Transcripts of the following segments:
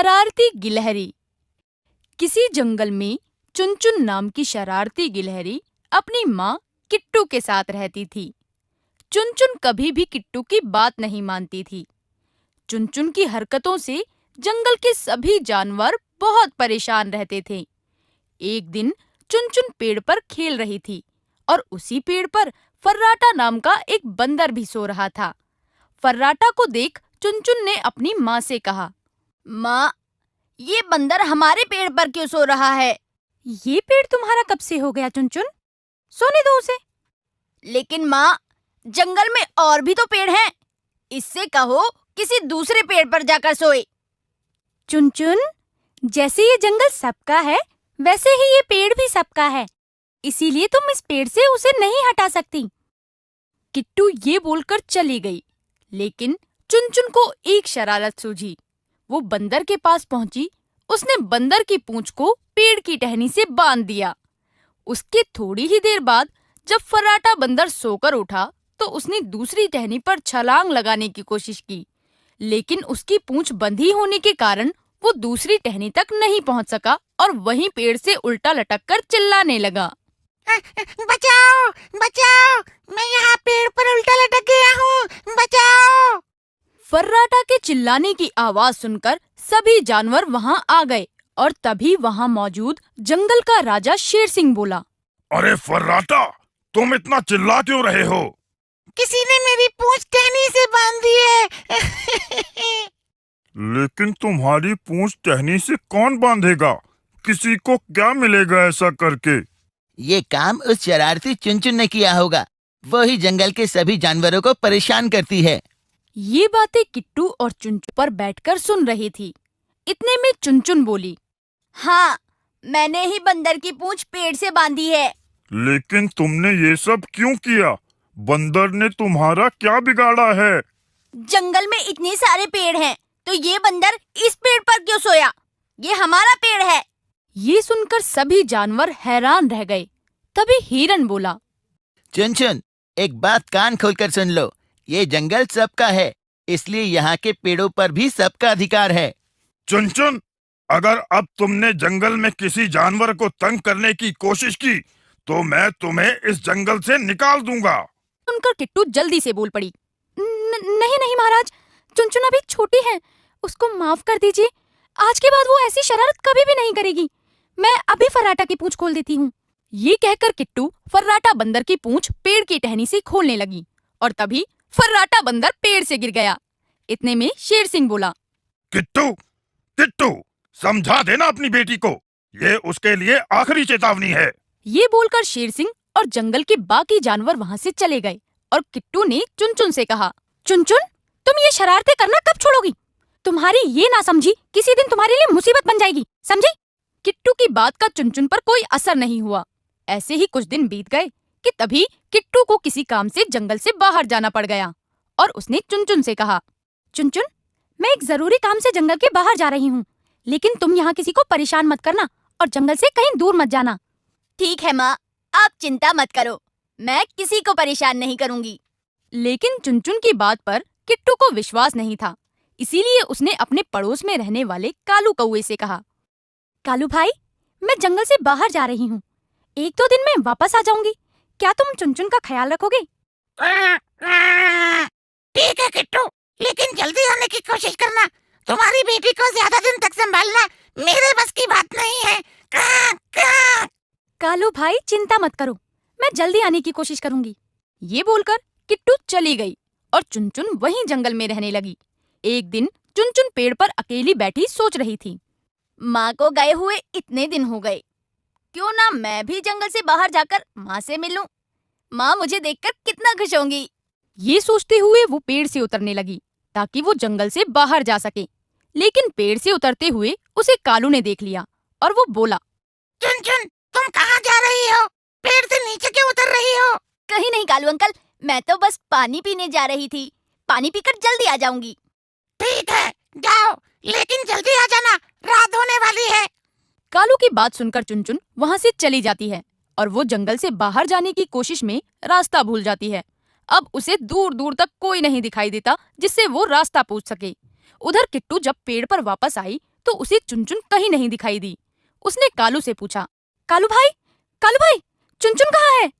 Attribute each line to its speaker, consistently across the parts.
Speaker 1: शरारती गिलहरी। किसी जंगल में चुनचुन नाम की शरारती गिलहरी अपनी माँ किट्टू के साथ रहती थी। चुनचुन कभी भी किट्टू की बात नहीं मानती थी। चुनचुन की हरकतों से जंगल के सभी जानवर बहुत परेशान रहते थे। एक दिन चुनचुन पेड़ पर खेल रही थी और उसी पेड़ पर फर्राटा नाम का एक बंदर भी सो रहा था। फर्राटा को देख चुनचुन ने अपनी माँ से कहा, माँ, ये बंदर हमारे पेड़ पर क्यों सो रहा है? ये पेड़ तुम्हारा कब से हो गया चुनचुन? सोने दो उसे। लेकिन माँ, जंगल में और भी तो पेड़ हैं। इससे कहो किसी दूसरे पेड़ पर जाकर सोए। चुनचुन, जैसे ये जंगल सबका है, वैसे ही ये पेड़ भी सबका है। इसीलिए तुम इस पेड़ से उसे नहीं हटा सकती। किट्टू ये बोलकर चली गई, लेकिन चुनचुन को एक शरारत सूझी। वो बंदर के पास पहुंची। उसने बंदर की पूंछ को पेड़ की टहनी से बांध दिया। उसके थोड़ी ही देर बाद जब फर्राटा बंदर सोकर उठा तो उसने दूसरी टहनी पर छलांग लगाने की कोशिश की, लेकिन उसकी पूंछ बंधी होने के कारण वो दूसरी टहनी तक नहीं पहुंच सका और वहीं पेड़ से उल्टा लटक कर चिल्लाने लगा,
Speaker 2: बचाओ, बचाओ, मैं यहाँ पेड़ पर उल्टा लटक गया हूँ, बचाओ।
Speaker 1: फर्राटा के चिल्लाने की आवाज सुनकर सभी जानवर वहां आ गए और तभी वहां मौजूद जंगल का राजा शेर सिंह बोला,
Speaker 3: अरे फर्राटा, तुम इतना चिल्ला क्यों रहे हो?
Speaker 2: किसी ने मेरी पूंछ टहनी से बांध दी है।
Speaker 3: लेकिन तुम्हारी पूंछ टहनी से कौन बांधेगा? किसी को क्या मिलेगा ऐसा करके?
Speaker 2: ये काम उस शरारती चुनचुन ने किया होगा। वो ही जंगल के सभी जानवरों को परेशान करती है।
Speaker 1: ये बातें किट्टू और चुनचुन पर बैठकर सुन रही थी। इतने में चुनचुन बोली, हाँ, मैंने ही बंदर की पूंछ पेड़ से बांधी है।
Speaker 3: लेकिन तुमने ये सब क्यों किया? बंदर ने तुम्हारा क्या बिगाड़ा है?
Speaker 1: जंगल में इतने सारे पेड़ हैं, तो ये बंदर इस पेड़ पर क्यों सोया? ये हमारा पेड़ है। ये सुनकर सभी जानवर हैरान रह गए। तभी हिरन बोला,
Speaker 2: चुनचुन, एक बात कान खोलकर सुन लो। ये जंगल सबका है, इसलिए यहाँ के पेड़ों पर भी सबका अधिकार है।
Speaker 3: चुनचुन, अगर अब तुमने जंगल में किसी जानवर को तंग करने की कोशिश की तो मैं तुम्हें इस जंगल से निकाल दूंगा।
Speaker 1: सुनकर किट्टू जल्दी से बोल पड़ी, नहीं नहीं महाराज, चुनचुन अभी छोटी है, उसको माफ कर दीजिए। आज के बाद वो ऐसी शरारत कभी भी नहीं करेगी। मैं अभी फर्राटा की पूंछ खोल देती हूँ। ये कहकर किट्टू फर्राटा बंदर की पूंछ पेड़ की टहनी से खोलने लगी और तभी फर्राटा बंदर पेड़ से गिर गया। इतने में शेर सिंह बोला,
Speaker 3: किट्टू, किट्टू, समझा देना अपनी बेटी को, ये उसके लिए आखिरी चेतावनी है।
Speaker 1: ये बोलकर शेर सिंह और जंगल के बाकी जानवर वहाँ से चले गए और किट्टू ने चुनचुन से कहा, चुनचुन, तुम ये शरारतें करना कब छोड़ोगी? तुम्हारी ये ना समझी किसी दिन तुम्हारे लिए मुसीबत बन जाएगी, समझी? किट्टू की बात का चुनचुन पर कोई असर नहीं हुआ। ऐसे ही कुछ दिन बीत गए कि तभी किट्टू को किसी काम से जंगल से बाहर जाना पड़ गया और उसने चुनचुन से कहा, चुनचुन, मैं एक जरूरी काम से जंगल के बाहर जा रही हूँ, लेकिन तुम यहाँ किसी को परेशान मत करना और जंगल से कहीं दूर मत जाना। ठीक है माँ, आप चिंता मत करो, मैं किसी को परेशान नहीं करूँगी। लेकिन चुनचुन की बात पर किट्टू को विश्वास नहीं था, इसीलिए उसने अपने पड़ोस में रहने वाले कालू कौवे से कहा, कालू भाई, मैं जंगल से बाहर जा रही हूँ, 1-2 दिन में वापस आ जाऊंगी। क्या तुम चुनचुन का ख्याल रखोगे?
Speaker 2: ठीक है किट्टू, लेकिन जल्दी आने की कोशिश करना। तुम्हारी बेटी को ज्यादा दिन तक संभालना मेरे बस की बात नहीं है।
Speaker 1: कालू भाई, चिंता मत करो, मैं जल्दी आने की कोशिश करूंगी। ये बोलकर किट्टू चली गई और चुनचुन वहीं जंगल में रहने लगी। एक दिन चुनचुन पेड़ पर अकेली बैठी सोच रही थी, माँ को गए हुए इतने दिन हो गए, क्यों ना मैं भी जंगल से बाहर जाकर माँ से मिलूं। माँ मुझे देखकर कितना खुश होंगी। ये सोचते हुए वो पेड़ से उतरने लगी ताकि वो जंगल से बाहर जा सके। लेकिन पेड़ से उतरते हुए उसे कालू ने देख लिया और वो बोला,
Speaker 2: चुनचुन, तुम कहाँ जा रही हो? पेड़ से नीचे क्यों उतर रही हो?
Speaker 1: कहीं नहीं कालू अंकल, मैं तो बस पानी पीने जा रही थी। पानी पीकर जल्दी आ जाऊंगी।
Speaker 2: ठीक है, जाओ, लेकिन जल्दी आ जाना, रात होने वाली है।
Speaker 1: कालू की बात सुनकर चुनचुन वहाँ से चली जाती है और वो जंगल से बाहर जाने की कोशिश में रास्ता भूल जाती है। अब उसे दूर दूर तक कोई नहीं दिखाई देता जिससे वो रास्ता पूछ सके। उधर किट्टू जब पेड़ पर वापस आई तो उसे चुनचुन कहीं नहीं दिखाई दी। उसने कालू से पूछा, कालू भाई, चुनचुन कहाँ है?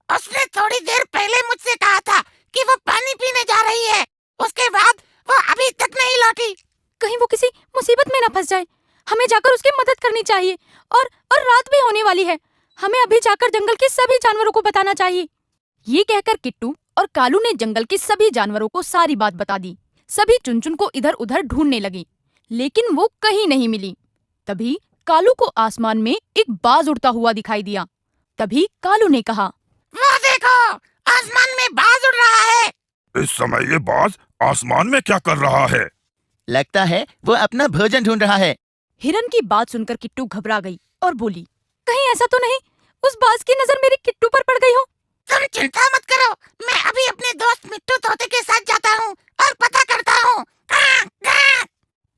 Speaker 4: उसने थोड़ी देर पहले मुझसे कहा था कि वो पानी पीने जा रही है। उसके बाद वो अभी तक नहीं लौटी।
Speaker 1: कहीं वो किसी मुसीबत में न फंस जाए। हमें जाकर उसकी मदद करनी चाहिए। और रात भी होने वाली है। हमें अभी जाकर जंगल के सभी जानवरों को बताना चाहिए। ये कहकर किट्टू और कालू ने जंगल के सभी जानवरों को सारी बात बता दी। सभी चुनचुन को इधर उधर ढूंढने लगे, लेकिन वो कहीं नहीं मिली। तभी कालू को आसमान में एक बाज उड़ता हुआ दिखाई दिया। तभी कालू ने कहा,
Speaker 4: वो देखो, आसमान में बाज उड़ रहा है।
Speaker 3: इस समय ये बाज आसमान में क्या कर रहा है?
Speaker 2: लगता है वो अपना भोजन ढूंढ रहा है।
Speaker 1: हिरन की बात सुनकर किट्टू घबरा गई और बोली, कहीं ऐसा तो नहीं उस बाज की नजर मेरे किट्टू पर पड़ गई हो?
Speaker 4: तुम चिंता मत करो, मैं अभी अपने दोस्त मिट्टू तोते के साथ जाता हूँ और पता करता हूँ।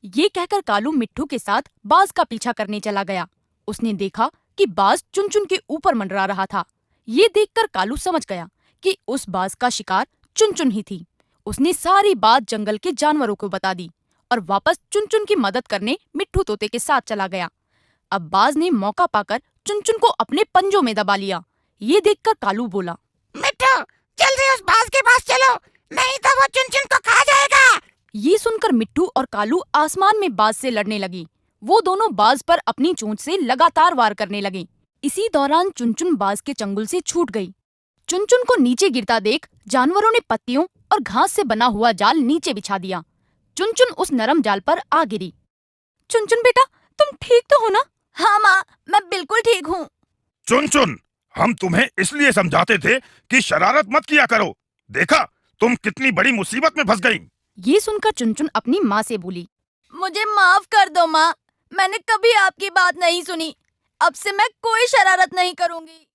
Speaker 1: ये कहकर कालू मिट्टू के साथ बाज का पीछा करने चला गया। उसने देखा कि बाज चुनचुन के ऊपर मंडरा रहा था। ये देखकर कालू समझ गया कि उस बाज का शिकार चुनचुन ही थी। उसने सारी बात जंगल के जानवरों को बता दी और वापस चुनचुन की मदद करने मिट्टू तोते के साथ चला गया। अब बाज ने मौका पाकर चुनचुन को अपने पंजों में दबा लिया। ये देखकर कालू बोला,
Speaker 4: मिट्टू, जल्दी उस बाज के पास चलो, नहीं तो वो चुनचुन को खा जाएगा।
Speaker 1: ये सुनकर मिट्टू और कालू आसमान में बाज से लड़ने लगी। वो दोनों बाज पर अपनी चोंच से लगातार वार करने लगे। इसी दौरान चुनचुन बाज के चंगुल से छूट गई। चुनचुन को नीचे गिरता देख जानवरों ने पत्तियों और घास से बना हुआ जाल नीचे बिछा दिया। चुनचुन उस नरम जाल पर आ गिरी। चुनचुन बेटा, तुम ठीक तो हो ना? हाँ माँ, मैं बिल्कुल ठीक हूँ।
Speaker 3: चुन, हम तुम्हें इसलिए समझाते थे कि शरारत मत किया करो। देखा, तुम कितनी बड़ी मुसीबत में फंस गई।
Speaker 1: ये सुनकर चुनचुन अपनी माँ से बोली, मुझे माफ कर दो माँ, मैंने कभी आपकी बात नहीं सुनी। अब से मैं कोई शरारत नहीं करूँगी।